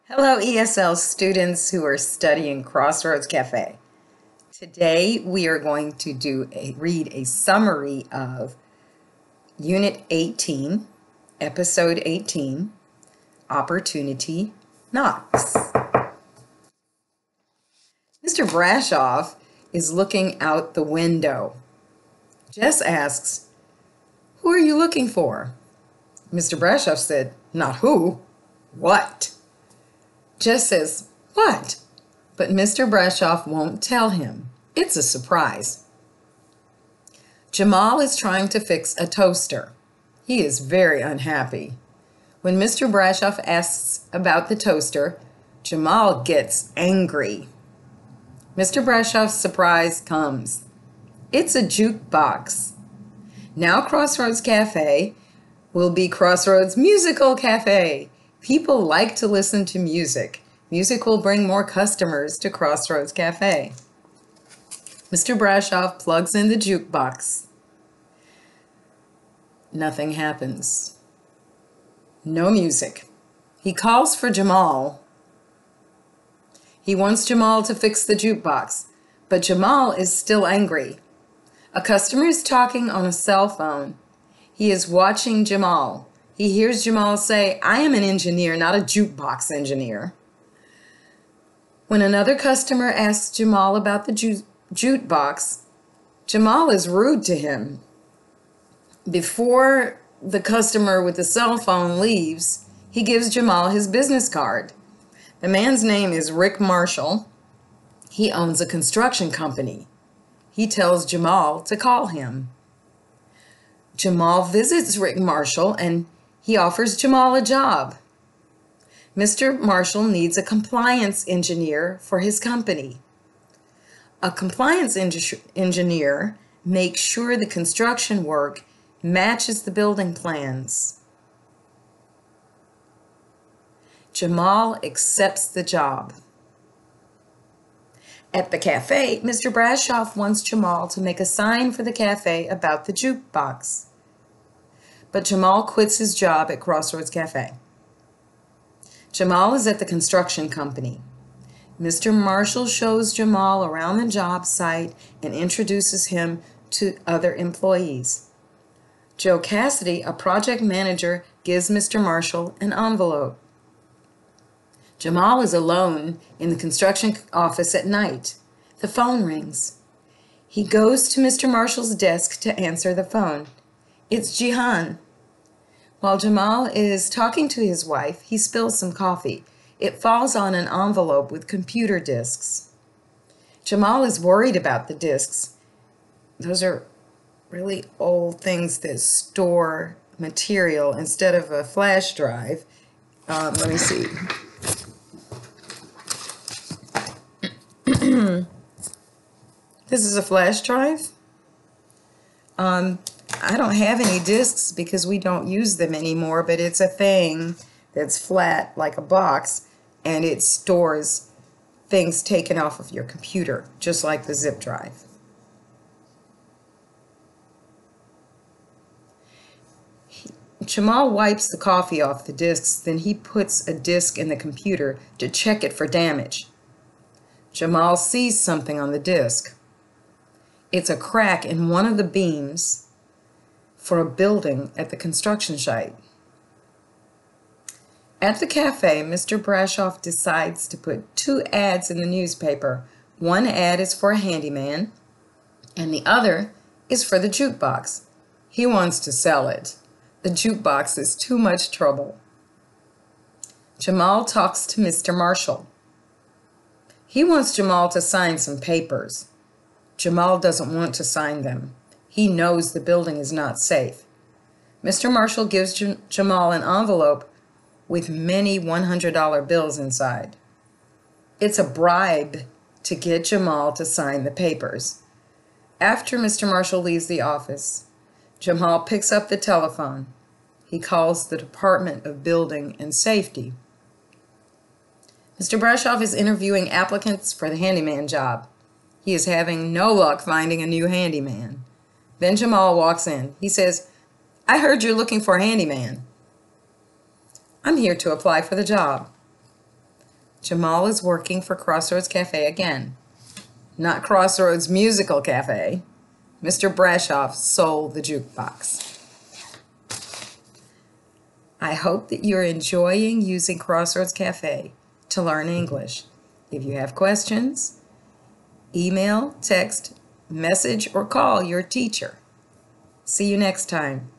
Hello, ESL students who are studying Crossroads Cafe. Today we are going to read a summary of Unit 18, Episode 18, Opportunity Knocks. Mr. Brashoff is looking out the window. Jess asks, "Who are you looking for?" Mr. Brashoff said, "Not who, what?" Jess says, "What?" But Mr. Brashoff won't tell him. It's a surprise. Jamal is trying to fix a toaster. He is very unhappy. When Mr. Brashoff asks about the toaster, Jamal gets angry. Mr. Brashoff's surprise comes. It's a jukebox. Now Crossroads Cafe will be Crossroads Musical Cafe. People like to listen to music. Music will bring more customers to Crossroads Cafe. Mr. Brashoff plugs in the jukebox. Nothing happens. No music. He calls for Jamal. He wants Jamal to fix the jukebox, but Jamal is still angry. A customer is talking on a cell phone. He is watching Jamal. He hears Jamal say, "I am an engineer, not a jukebox engineer." When another customer asks Jamal about the jukebox, Jamal is rude to him. Before the customer with the cell phone leaves, he gives Jamal his business card. The man's name is Rick Marshall. He owns a construction company. He tells Jamal to call him. Jamal visits Rick Marshall and he offers Jamal a job. Mr. Marshall needs a compliance engineer for his company. A compliance engineer makes sure the construction work matches the building plans. Jamal accepts the job. At the cafe, Mr. Brashoff wants Jamal to make a sign for the cafe about the jukebox. But Jamal quits his job at Crossroads Cafe. Jamal is at the construction company. Mr. Marshall shows Jamal around the job site and introduces him to other employees. Joe Cassidy, a project manager, gives Mr. Marshall an envelope. Jamal is alone in the construction office at night. The phone rings. He goes to Mr. Marshall's desk to answer the phone. It's Jihan. While Jamal is talking to his wife, he spills some coffee. It falls on an envelope with computer disks. Jamal is worried about the disks. Those are really old things that store material instead of a flash drive. Let me see. This is a flash drive. I don't have any discs because we don't use them anymore, but it's a thing that's flat like a box and it stores things taken off of your computer, just like the zip drive. Jamal wipes the coffee off the discs, then he puts a disc in the computer to check it for damage. Jamal sees something on the disc. It's a crack in one of the beams for a building at the construction site. At the cafe, Mr. Brashoff decides to put 2 ads in the newspaper. One ad is for a handyman, and the other is for the jukebox. He wants to sell it. The jukebox is too much trouble. Jamal talks to Mr. Marshall. He wants Jamal to sign some papers. Jamal doesn't want to sign them. He knows the building is not safe. Mr. Marshall gives Jamal an envelope with many $100 bills inside. It's a bribe to get Jamal to sign the papers. After Mr. Marshall leaves the office, Jamal picks up the telephone. He calls the Department of Building and Safety. Mr. Brashoff is interviewing applicants for the handyman job. He is having no luck finding a new handyman. Then Jamal walks in. He says, "I heard you're looking for a handyman." "I'm here to apply for the job." Jamal is working for Crossroads Cafe again. Not Crossroads Musical Cafe. Mr. Brashoff sold the jukebox. I hope that you're enjoying using Crossroads Cafe to learn English. If you have questions, email, text, message, or call your teacher. See you next time.